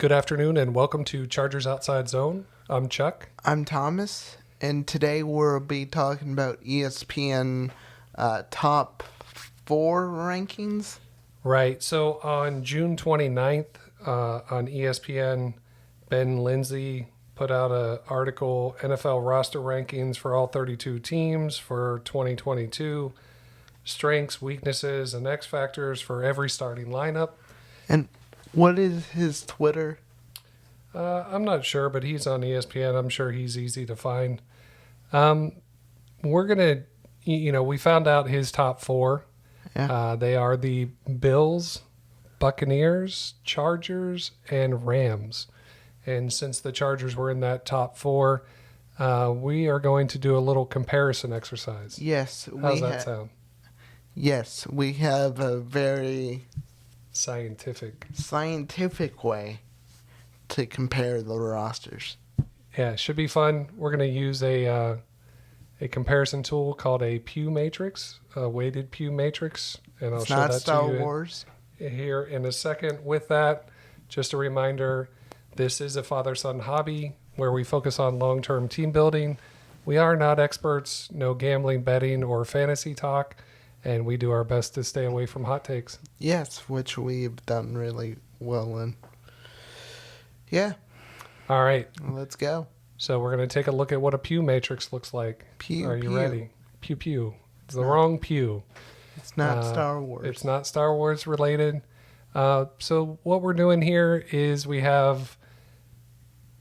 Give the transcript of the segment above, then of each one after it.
Good afternoon and welcome to Chargers Outside Zone. I'm Chuck. I'm Thomas, and today we'll be talking about ESPN top 4 rankings. Right, so on June 29th on ESPN, Ben Lindsay put out an article, NFL roster rankings for all 32 teams for 2022, strengths, weaknesses, and X factors for every starting lineup. And what is his Twitter? I'm not sure, but he's on ESPN. I'm sure he's easy to find. We're going to, we found out his top 4. Yeah. They are the Bills, Buccaneers, Chargers, and Rams. And since the Chargers were in that top 4, we are going to do a little comparison exercise. Yes. How's that sound? Yes, we have a very scientific way to compare the rosters. Yeah, it should be fun. We're going to use a comparison tool called a Pugh Matrix, a weighted Pugh Matrix, and I'll show that Star to you Wars. Here in a second. With that, just a reminder, this is a father-son hobby where we focus on long-term team building. We are not experts, no gambling, betting, or fantasy talk, and we do our best to stay away from hot takes. Yes, which we've done really well in. Yeah. All right. Let's go. So we're going to take a look at what a Pugh Matrix looks like. Are you ready? Pew Pew. It's the wrong Pew. It's not Star Wars. It's not Star Wars related. So what we're doing here is we have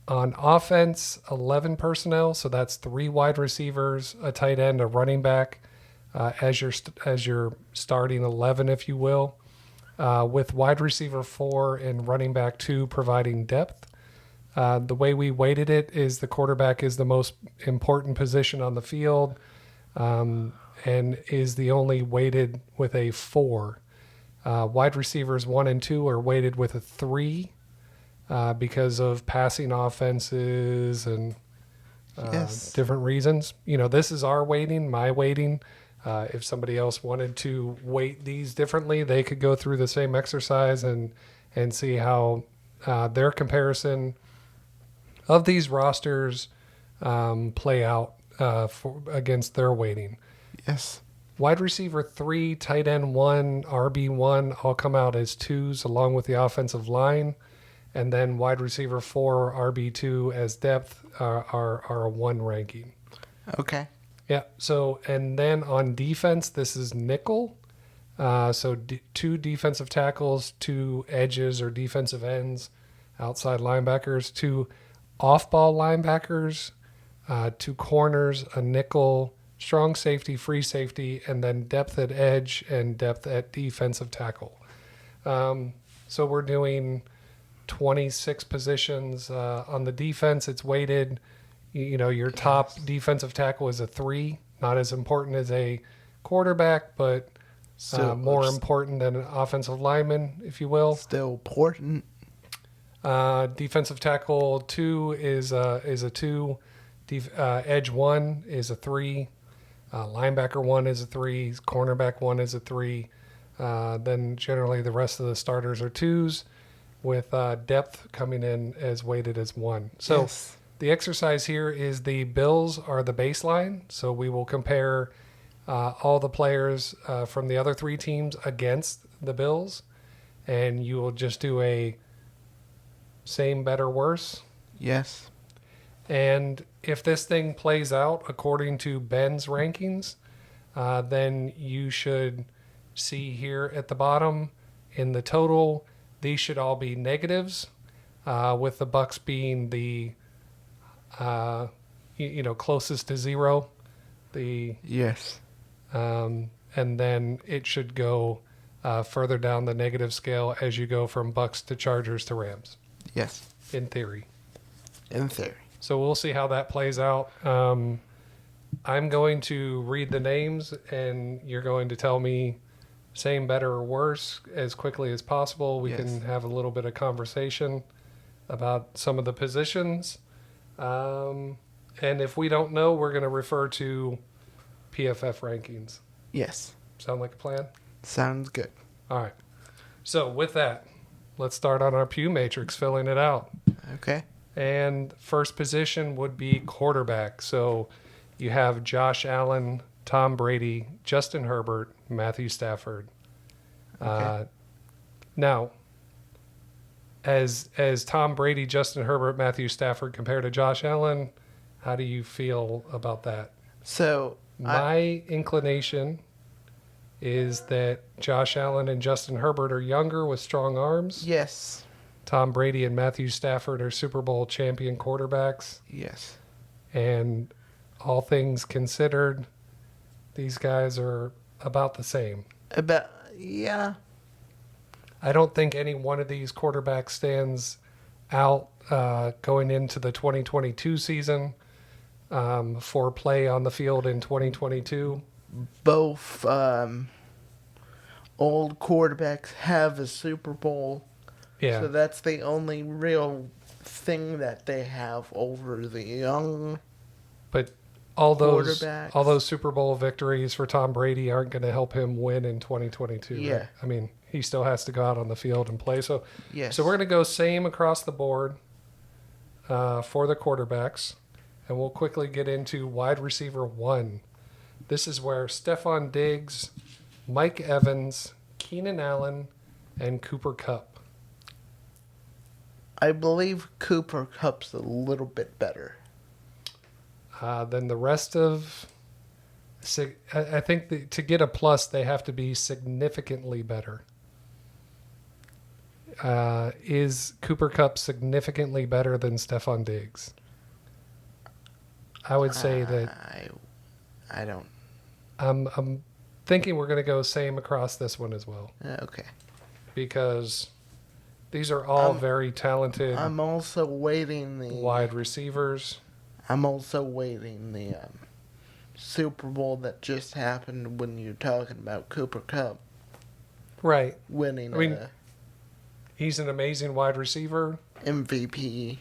on offense 11 personnel. So that's 3 wide receivers, a tight end, a running back, as your starting 11, if you will. With wide receiver 4 and running back 2 providing depth. The way we weighted it is the quarterback is the most important position on the field and is the only weighted with a 4. Wide receivers 1 and 2 are weighted with a 3 because of passing offenses and different reasons. This is our weighting, my weighting. If somebody else wanted to weight these differently, they could go through the same exercise and see how their comparison of these rosters play out against their weighting. Yes. Wide receiver 3, tight end 1, RB1 all come out as 2s along with the offensive line. And then wide receiver 4, RB2 as depth are a 1 ranking. Okay. Yeah. So, and then on defense, this is nickel. So 2 defensive tackles, 2 edges or defensive ends, outside linebackers, 2 off-ball linebackers, 2 corners, a nickel, strong safety, free safety, and then depth at edge and depth at defensive tackle. So we're doing 26 positions. On the defense, it's weighted. Your top defensive tackle is a 3, not as important as a quarterback, but more important than an offensive lineman, if you will. Still important. Defensive tackle 2 is a 2. Edge 1 is a 3. Linebacker 1 is a 3. Cornerback 1 is a 3. Then generally the rest of the starters are 2s, with depth coming in as weighted as 1. So. Yes. The exercise here is the Bills are the baseline, so we will compare all the players from the other 3 teams against the Bills, and you will just do a same, better, worse. Yes. And if this thing plays out according to Ben's rankings, then you should see here at the bottom in the total, these should all be negatives, with the Bucs being the closest to 0. Yes. And then it should go further down the negative scale as you go from Bucs to Chargers to Rams. Yes. In theory. So we'll see how that plays out. I'm going to read the names, and you're going to tell me same, better, or worse as quickly as possible. We can have a little bit of conversation about some of the positions. And if we don't know, we're going to refer to PFF rankings. Yes. Sound like a plan? Sounds good. All right. So with that, let's start on our Pugh Matrix, filling it out. Okay. And first position would be quarterback. So you have Josh Allen, Tom Brady, Justin Herbert, Matthew Stafford. Okay. Now, as Tom Brady, Justin Herbert, Matthew Stafford compared to Josh Allen, how do you feel about that? So, My inclination is that Josh Allen and Justin Herbert are younger with strong arms. yes. Tom Brady and Matthew Stafford are Super Bowl champion quarterbacks. Yes. And all things considered, these guys are about the same. Yeah. I don't think any one of these quarterbacks stands out going into the 2022 season for play on the field in 2022. Both old quarterbacks have a Super Bowl. Yeah. So that's the only real thing that they have over the young. But all those quarterbacks. Super Bowl victories for Tom Brady aren't going to help him win in 2022. Yeah. Right? I mean, he still has to go out on the field and play. So, Yes. so we're going to go same across the board for the quarterbacks. And we'll quickly get into wide receiver 1. This is where Stephon Diggs, Mike Evans, Keenan Allen, and Cooper Kupp. I believe Cooper Kupp's a little bit better. Then the rest of, I think to get a plus, they have to be significantly better. Is Cooper Kupp significantly better than Stephon Diggs? I would say that I don't. I'm thinking we're going to go same across this one as well, Okay. because these are all very talented I'm also waiting the wide receivers. I'm also waiting the Super Bowl that just happened when you're talking about Cooper Kupp Right. winning I mean, he's an amazing wide receiver. MVP.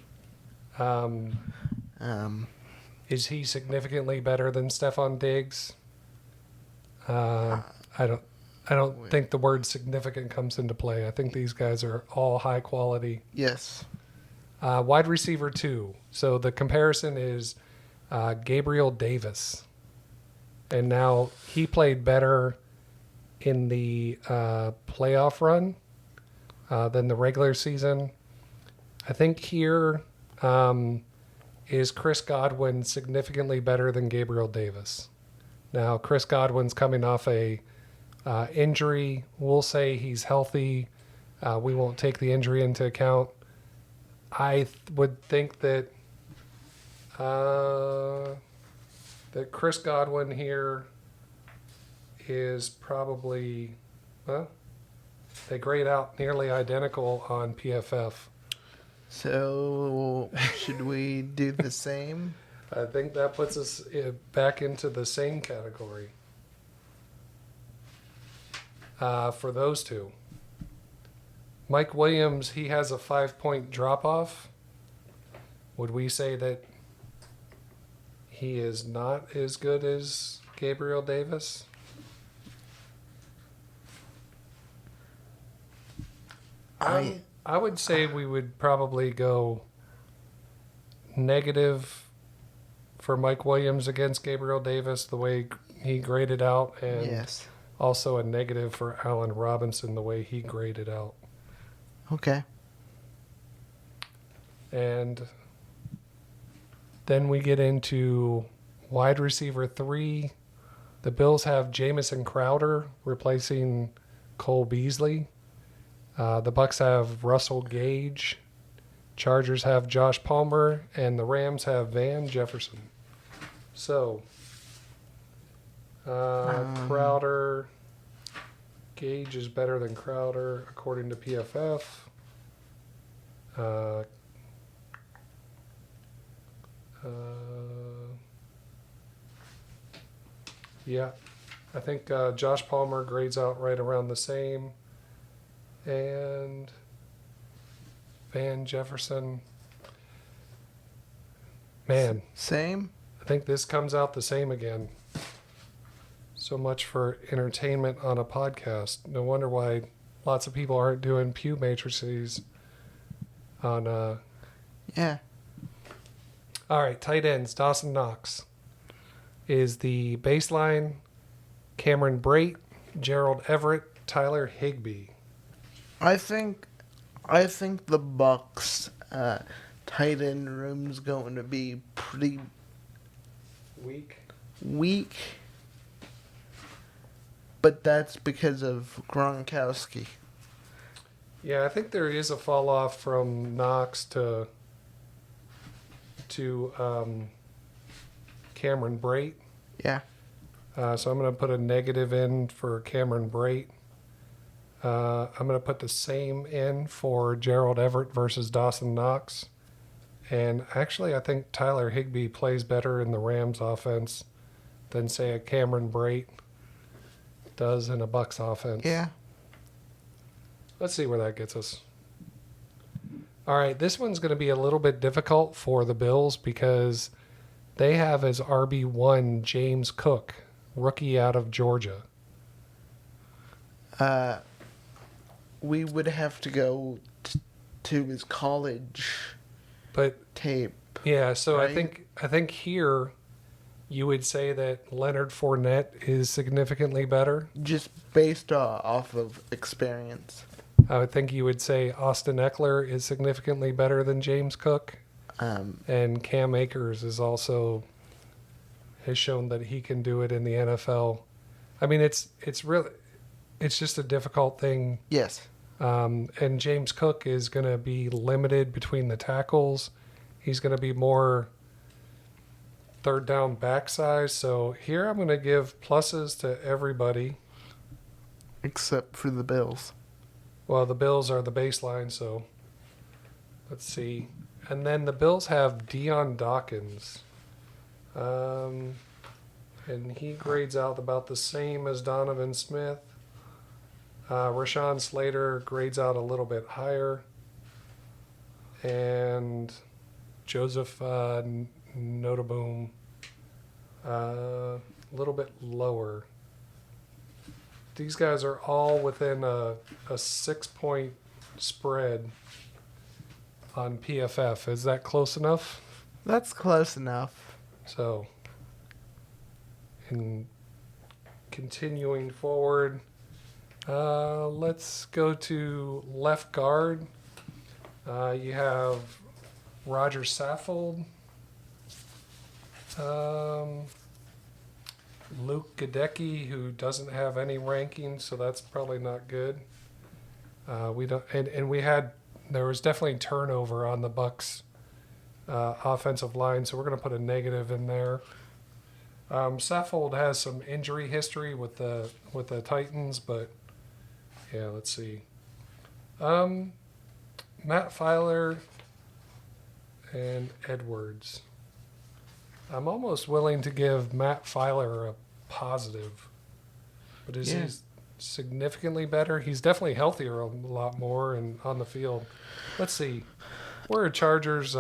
Is he significantly better than Stephon Diggs? I don't think the word significant comes into play. I think these guys are all high quality. Yes. Wide receiver 2. So the comparison is Gabriel Davis. And now he played better in the playoff run than the regular season. I think here is Chris Godwin significantly better than Gabriel Davis. Now, Chris Godwin's coming off a injury. We'll say he's healthy. We won't take the injury into account. I would think that that Chris Godwin here is probably, well, they grade out nearly identical on PFF. So, should we do the same? I think that puts us back into the same category for those two. Mike Williams, he has a 5-point drop-off. Would we say that he is not as good as Gabriel Davis? I would say we would probably go negative for Mike Williams against Gabriel Davis, the way he graded out, and Yes. also a negative for Allen Robinson, the way he graded out. Okay. And then we get into wide receiver 3. The Bills have Jamison Crowder replacing Cole Beasley. The Bucs have Russell Gage. Chargers have Josh Palmer, and the Rams have Van Jefferson. So, Crowder, Gage is better than Crowder according to PFF. Yeah, I think Josh Palmer grades out right around the same. And Van Jefferson, man, Same? I think this comes out the same again. So much for entertainment on a podcast. No wonder why lots of people aren't doing Pugh Matrices on. Yeah. All right, tight ends. Dawson Knox is the baseline. Cameron Brate, Gerald Everett, Tyler Higbee. I think the Bucs tight end room's going to be pretty weak, but that's because of Gronkowski. Yeah, I think there is a fall off from Knox to Cameron Brate. Yeah. So I'm going to put a negative in for Cameron Brate. I'm going to put the same in for Gerald Everett versus Dawson Knox. And actually, I think Tyler Higbee plays better in the Rams offense than, say, a Cameron Brate does in a Bucs offense. Yeah. Let's see where that gets us. All right, this one's going to be a little bit difficult for the Bills because they have as RB1 James Cook, rookie out of Georgia. We would have to go to his college tape. Yeah, so right? I think here you would say that Leonard Fournette is significantly better. Just based off of experience. I would think you would say Austin Eckler is significantly better than James Cook. And Cam Akers has shown that he can do it in the NFL. I mean, it's just a difficult thing. Yes. And James Cook is going to be limited between the tackles. He's going to be more third down back size. So here I'm going to give pluses to everybody. Except for the Bills. Well, the Bills are the baseline, so let's see. And then the Bills have Deion Dawkins. And he grades out about the same as Donovan Smith. Rashawn Slater grades out a little bit higher. And Joseph Notaboom a little bit lower. These guys are all within a 6-point spread on PFF. Is that close enough? That's close enough. So, in continuing forward, let's go to left guard. You have Roger Saffold, Luke Gadecki, who doesn't have any rankings, so that's probably not good. We don't, and there was definitely turnover on the Bucs offensive line, so we're going to put a negative in there. Saffold has some injury history with the Titans, but yeah, let's see. Matt Filer and Edwards. I'm almost willing to give Matt Filer a positive, but is he significantly better? He's definitely healthier a lot more and on the field. Let's see. We're a Chargers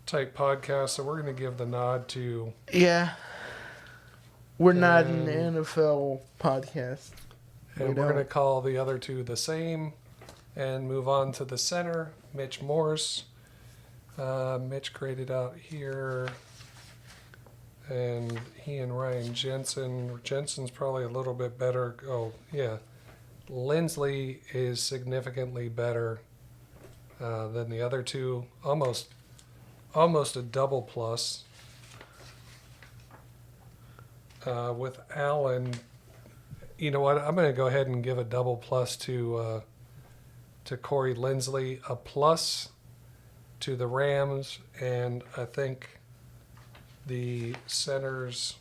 type podcast, so we're going to give the nod to... Yeah. We're not an NFL podcast. And we're going to call the other two the same and move on to the center, Mitch Morse. Mitch graded out here. And he and Ryan Jensen. Jensen's probably a little bit better. Oh, yeah. Lindsley is significantly better than the other two. Almost a double plus. With Allen, you know what? I'm going to go ahead and give a double plus to Corey Lindsley, a plus to the Rams, and I think the centers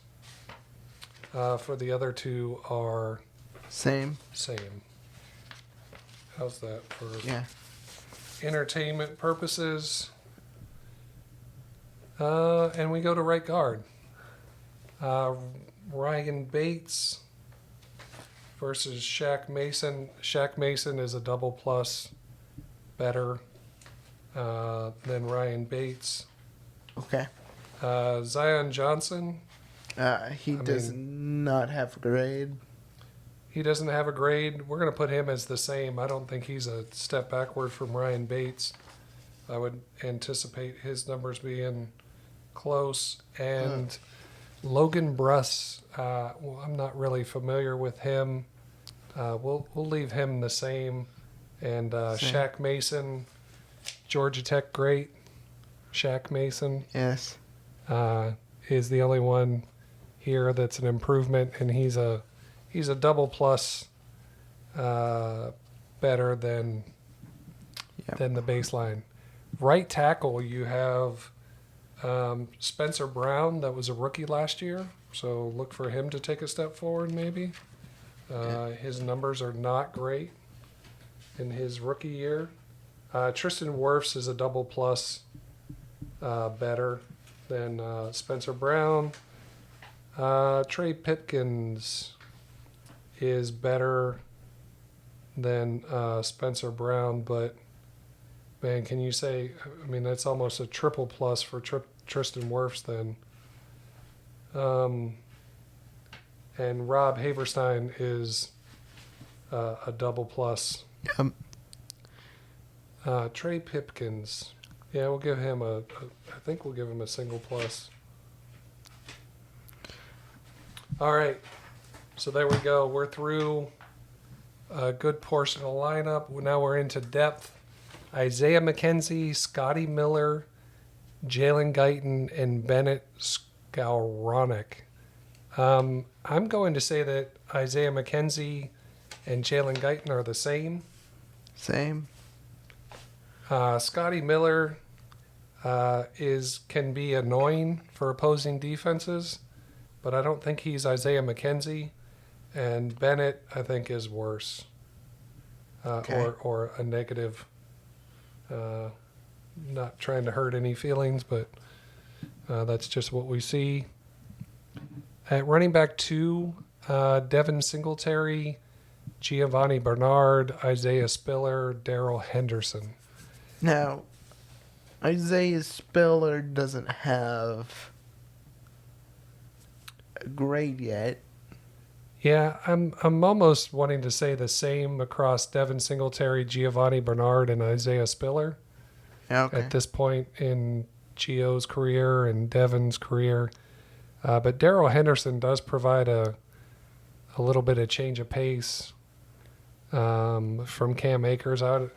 for the other two are same. How's that for entertainment purposes? And we go to right guard. Ryan Bates versus Shaq Mason. Shaq Mason is a double plus better than Ryan Bates. Okay. Zion Johnson. He does not have a grade. he doesn't have a grade. We're going to put him as the same. I don't think he's a step backward from Ryan Bates. I would anticipate his numbers being close. And Logan Bruss, well, I'm not really familiar with him. We'll leave him the same. And Shaq Mason, Georgia Tech great. Shaq Mason. Yes. Is the only one here that's an improvement, and he's a double plus better than the baseline. Right tackle, you have Spencer Brown, that was a rookie last year, so look for him to take a step forward maybe. His numbers are not great in his rookie year. Tristan Wirfs is a double plus better than Spencer Brown. Trey Pipkins is better than Spencer Brown, but man, can you say, I mean, that's almost a triple plus for Tristan Wirfs then. And Rob Haverstein is a double plus. Trey Pipkins, yeah, we'll give him I think we'll give him a single plus. All right, so there we go. We're through a good portion of the lineup. Now we're into depth. Isaiah McKenzie, Scotty Miller, Jalen Guyton, and Bennett Skowronek. I'm going to say that Isaiah McKenzie and Jalen Guyton are the same. Same. Scotty Miller can be annoying for opposing defenses, but I don't think he's Isaiah McKenzie. And Bennett, I think, is worse. Or a negative. Not trying to hurt any feelings, but that's just what we see. At running back 2, Devin Singletary, Giovanni Bernard, Isaiah Spiller, Darrell Henderson. Now, Isaiah Spiller doesn't have a grade yet. Yeah, I'm almost wanting to say the same across Devin Singletary, Giovanni Bernard, and Isaiah Spiller. Okay. At this point in Gio's career and Devin's career. But Darrell Henderson does provide a little bit of change of pace from Cam Akers. I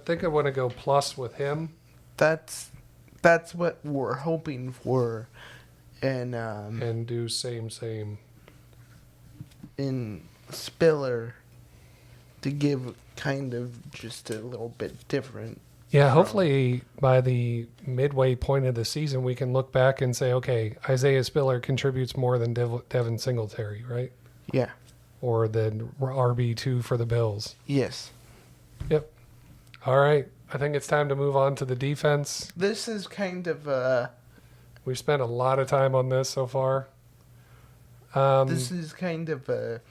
think I want to go plus with him. That's what we're hoping for, and do same. In Spiller to give kind of just a little bit different. Yeah, hopefully by the midway point of the season, we can look back and say, okay, Isaiah Spiller contributes more than Devin Singletary, right? Yeah. Or than RB2 for the Bills. Yes. Yep. All right. I think it's time to move on to the defense. This is kind of We've spent a lot of time on this so far. This is kind of a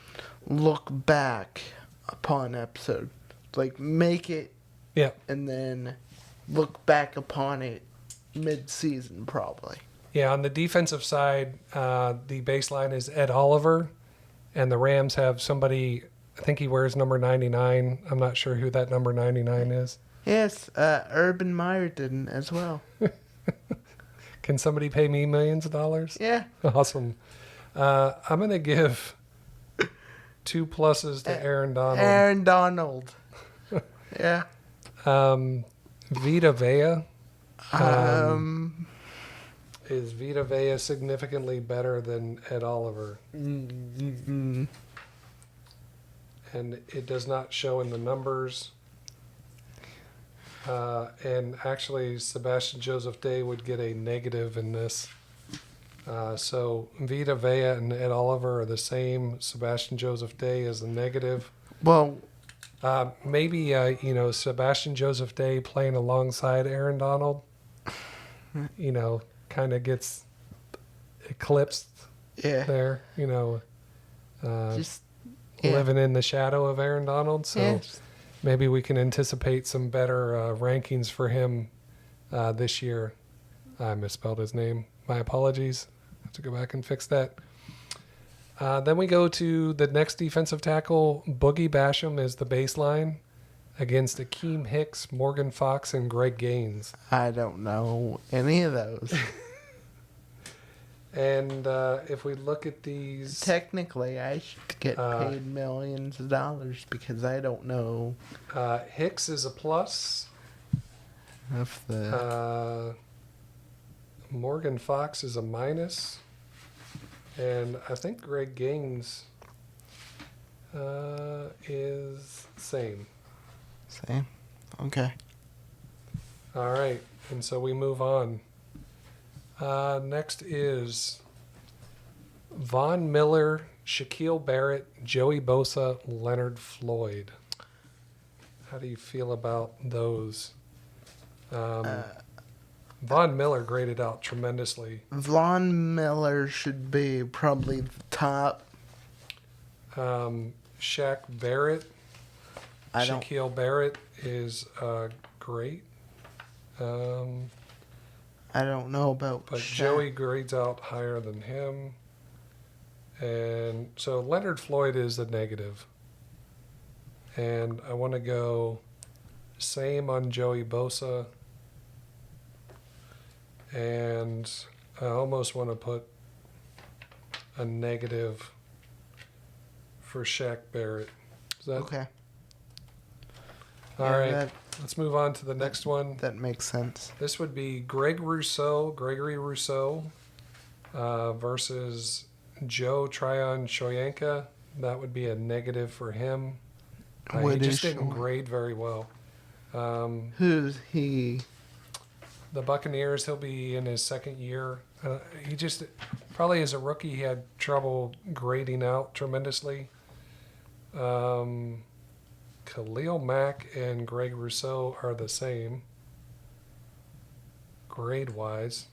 look back upon episode. Like, make it. Yeah. And then look back upon it mid-season, probably. Yeah, on the defensive side, the baseline is Ed Oliver, and the Rams have somebody, I think he wears number 99. I'm not sure who that number 99 is. Yes, Urban Meyer didn't as well. Can somebody pay me millions of dollars? Yeah. Awesome. I'm going to give 2 pluses to Aaron Donald. Aaron Donald. Yeah. Vita Vea. Is Vita Vea significantly better than Ed Oliver? Mm-hmm. And it does not show in the numbers. And actually, Sebastian Joseph Day would get a negative in this. So Vita Vea and Ed Oliver are the same. Sebastian Joseph Day is a negative. Well, maybe Sebastian Joseph Day playing alongside Aaron Donald, kind of gets eclipsed there. Living in the shadow of Aaron Donald. So maybe we can anticipate some better rankings for him this year. I misspelled his name. My apologies. I have to go back and fix that. Then we go to the next defensive tackle. Boogie Basham is the baseline against Akeem Hicks, Morgan Fox, and Greg Gaines. I don't know any of those. And if we look at these... Technically, I should get paid millions of dollars because I don't know. Hicks is a plus. If the Morgan Fox is a minus. And I think Greg Gaines is same. Same? Okay. All right. And so we move on. Next is Von Miller, Shaquille Barrett, Joey Bosa, Leonard Floyd. How do you feel about those? Von Miller graded out tremendously. Von Miller should be probably the top. Shaq Barrett, Shaquille Barrett is great. I don't know about But Shaq. Joey grades out higher than him. And so Leonard Floyd is a negative. And I want to go same on Joey Bosa. And I almost want to put a negative for Shaq Barrett. Is that Okay. all Yeah, right? Let's move on to the next one. That makes sense. This would be Gregory Rousseau, versus Joe Tryon Shoyanka. That would be a negative for him. He What just is didn't Shoy- grade very well. Who's he? The Buccaneers, he'll be in his second year. He just, probably as a rookie, he had trouble grading out tremendously. Khalil Mack and Greg Rousseau are the same grade-wise.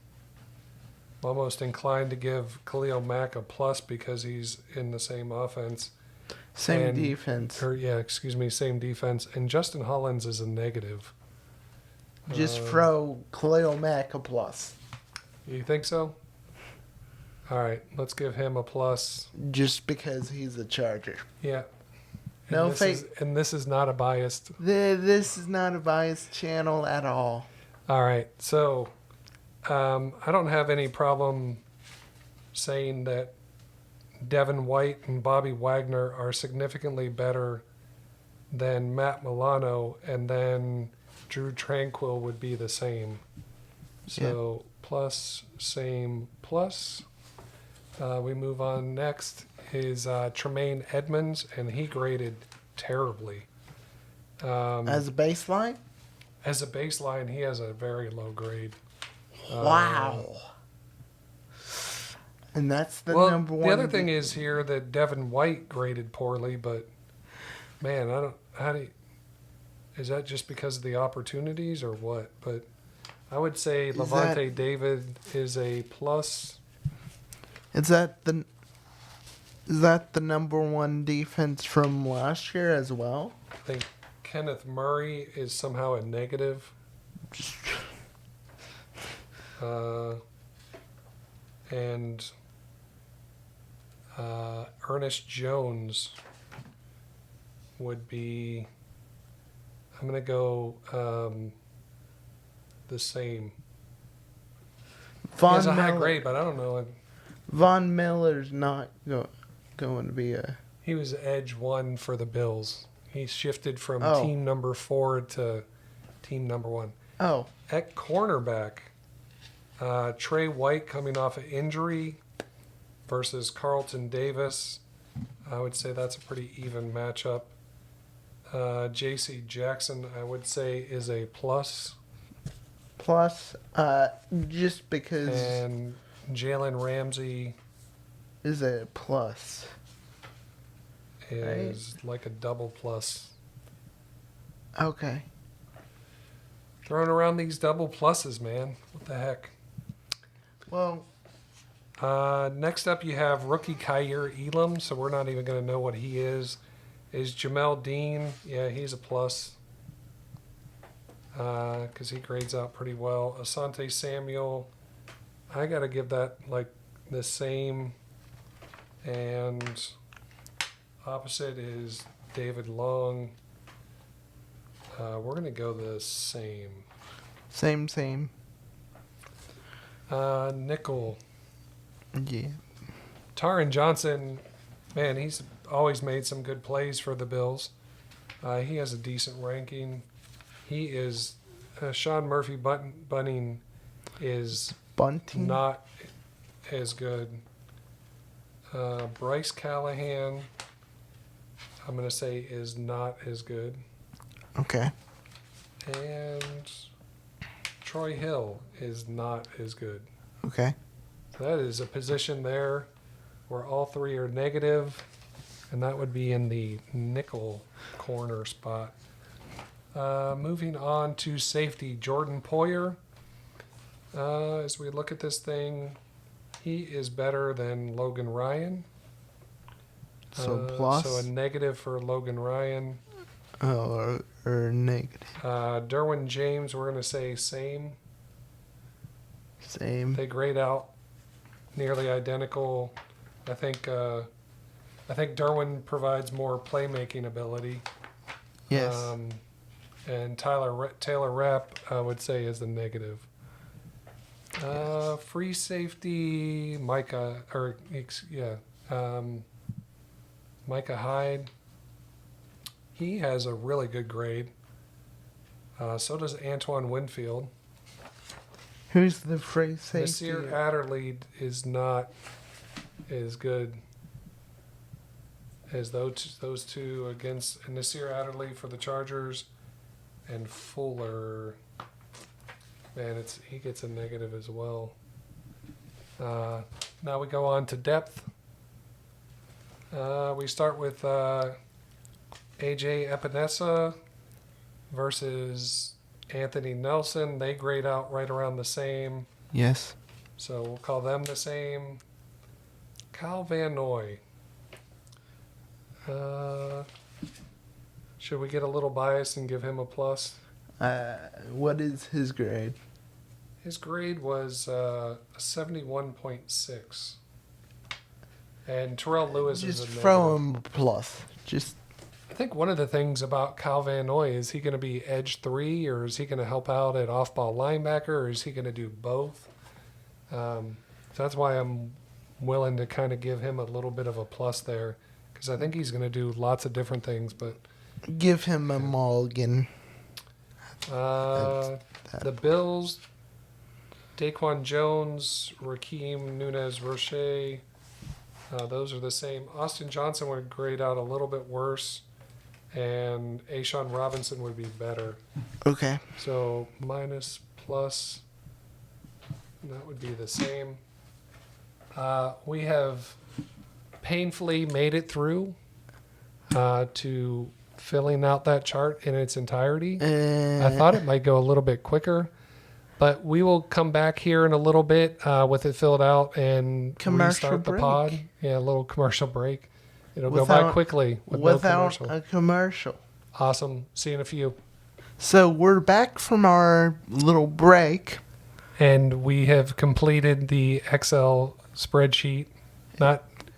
I'm almost inclined to give Khalil Mack a plus because he's in the same offense. Same And- defense. Same defense. And Justin Hollins is a negative. Just throw Khalil Mack a plus. You think so? All right, let's give him a plus. Just because he's a Charger. Yeah. No And this is not a biased. This is not a biased channel at all. All right, so I don't have any problem saying that Devin White and Bobby Wagner are significantly better than Matt Milano, and then Drew Tranquil would be the same. So plus, same, plus. We move on. Next is Tremaine Edmonds, and he graded terribly. As a baseline? As a baseline, he has a very low grade. Wow. And that's the Well, number one. the other thing is here that Devin White graded poorly, but man, is that just because of the opportunities or what? But I would say Levante David is a plus. Is that the number one defense from last year as well? I think Kenneth Murray is somehow a negative. And Ernest Jones would be, I'm going to go the same. He has a high grade, but I don't know. Von Miller's not going to be a... He was edge one for the Bills. He shifted from Oh. team number 4 to team number 1. Oh, At cornerback, Trey White coming off an injury versus Carlton Davis. I would say that's a pretty even matchup. J.C. Jackson, I would say, is a plus. plus, just because And Jalen Ramsey is a plus. is like a double plus. Okay. Throwing around these double pluses, man. What the heck? Well, Next up, you have rookie Kyer Elam, so we're not even going to know what he is. Is Jamel Dean? Yeah, he's a plus because he grades out pretty well. Asante Samuel, I got to give that like the same. And opposite is David Long. We're going to go the same. Same. Nickel. Yeah. Taron Johnson, man, he's always made some good plays for the Bills. He has a decent ranking. He is Sean Murphy Bunting is Bunting? not as good. Bryce Callahan, I'm going to say, is not as good. Okay. And Troy Hill is not as good. Okay. So that is a position there where all three are negative, and that would be in the nickel corner spot. Moving on to safety, Jordan Poyer. As we look at this thing, he is better than Logan Ryan. So plus? So a negative for Logan Ryan. Or negative. Derwin James, we're going to say same. Same. They grade out nearly identical. I think Derwin provides more playmaking ability. Yes. And Taylor Rapp, I would say, is a negative. Free safety, Micah Hyde. He has a really good grade. So does Antoine Winfield. Who's the free safety? Nasir Adderley is not as good as those two against Nasir Adderley for the Chargers and Fuller. Man, he gets a negative as well. Now we go on to depth. We start with AJ Epinesa versus Anthony Nelson. They grade out right around the same. Yes. So we'll call them the same. Kyle Van Noy. Should we get a little bias and give him a plus? What is his grade? His grade was 71.6. And Terrell Lewis is a Just negative. throw him a plus. I think one of the things about Kyle Van Noy, is he going to be edge 3, or is he going to help out at off-ball linebacker, or is he going to do both? So that's why I'm willing to kind of give him a little bit of a plus there, because I think he's going to do lots of different things. But give him a mulligan. The Bills, Daquan Jones, Raheem Nunez-Roche, those are the same. Austin Johnson would grade out a little bit worse, and Ashawn Robinson would be better. Okay. So minus, plus, that would be the same. We have painfully made it through to filling out that chart in its entirety. I thought it might go a little bit quicker, but we will come back here in a little bit with it filled out and restart the pod. Yeah, a little commercial break. It'll go by quickly without no commercial. A commercial. Awesome. See you in a few. So we're back from our little break. And we have completed the Excel spreadsheet.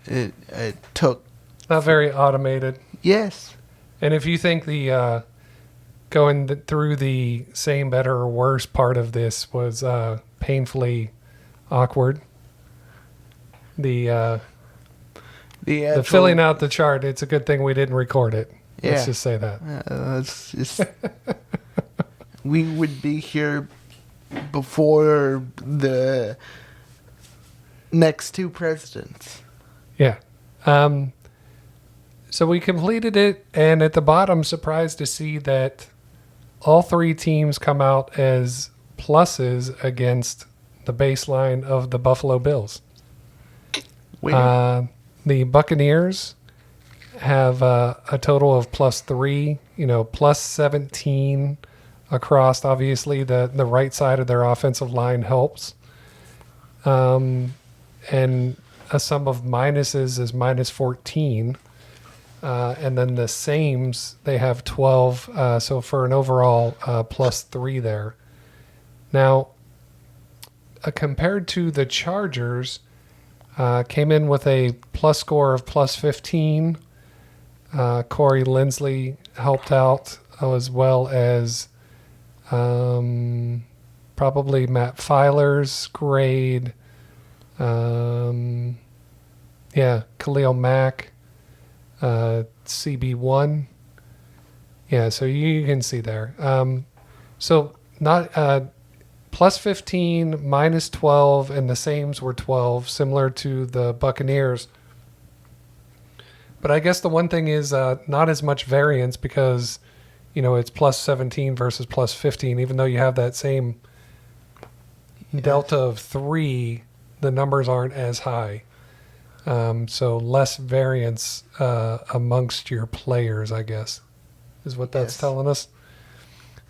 It took. Not very automated. Yes. And if you think the going through the same, better, or worse part of this was painfully awkward, the filling out the chart, it's a good thing we didn't record it. Yeah. Let's just say that. Let's just. We would be here before the next two presidents. Yeah. So we completed it, and at the bottom, surprised to see that all three teams come out as pluses against the baseline of the Buffalo Bills. The Buccaneers have a total of +3, plus 17 across. Obviously, the right side of their offensive line helps. And a sum of minuses is -14. And then the sames, they have 12. So for an overall +3 there. Now, compared to the Chargers, Came in with a plus score of plus 15. Corey Lindsley helped out, as well as probably Matt Filer's grade. Khalil Mack, CB1. Yeah, so you can see there. So not plus 15, minus 12, and the sames were 12, similar to the Buccaneers. But I guess the one thing is not as much variance because, it's plus 17 versus plus 15. Even though you have that same delta of 3, the numbers aren't as high. So less variance amongst your players, I guess, is what that's telling us.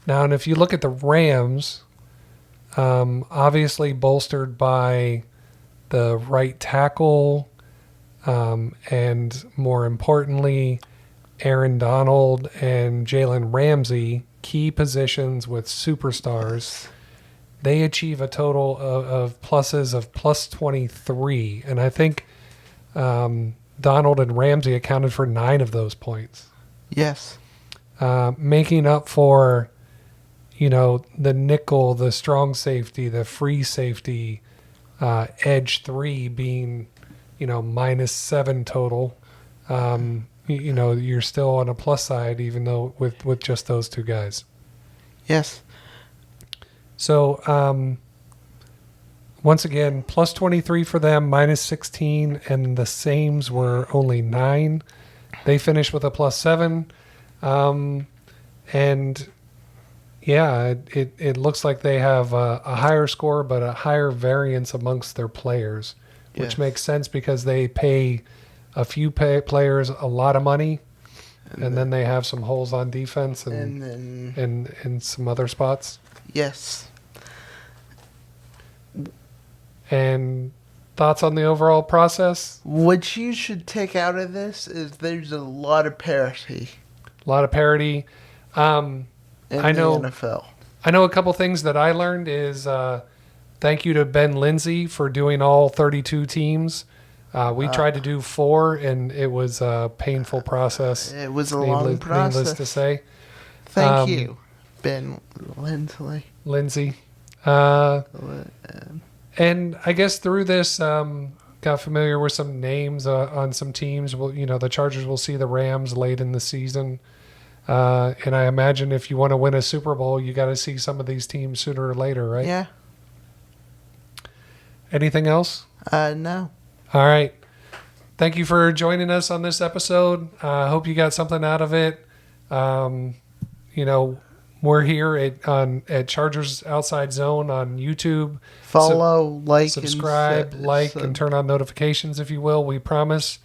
Now, and if you look at the Rams, obviously bolstered by the right tackle, and more importantly, Aaron Donald and Jalen Ramsey, key positions with superstars. They achieve a total of pluses of plus 23. And I think Donald and Ramsey accounted for 9 of those points. Yes. Making up for, the nickel, the strong safety, the free safety, edge 3 being, minus 7 total. You're still on a plus side, even though with just those 2 guys. Yes. So, once again, plus 23 for them, minus 16, and the sames were only 9. They finished with a plus 7. And yeah, it looks like they have a higher score, but a higher variance amongst their players, which makes sense because they pay a few players a lot of money, and then they have some holes on defense and some other spots. Yes. And thoughts on the overall process? What you should take out of this is there's a lot of parity. A lot of parity. In the NFL. I know a couple things that I learned is thank you to Ben Lindsay for doing all 32 teams. We tried to do 4, and it was a painful process. It was a long process. Needless to say. Thank you, Ben Lindsay. And I guess through this, got familiar with some names on some teams. Well, the Chargers will see the Rams late in the season. And I imagine if you want to win a Super Bowl, you got to see some of these teams sooner or later, right? Yeah. Anything else? No. All right. Thank you for joining us on this episode. I hope you got something out of it. We're here at Chargers Outside Zone on YouTube. Follow, subscribe, and turn on notifications, if you will. We promise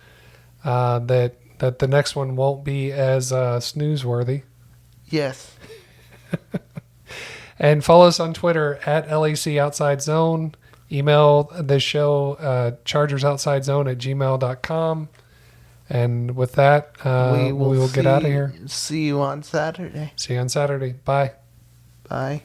that the next one won't be as snooze-worthy. Yes. And follow us on Twitter at LAC Outside Zone. Email the show chargersoutsidezone@gmail.com. And with that, we will get out of here. See you on Saturday. See you on Saturday. Bye. Bye.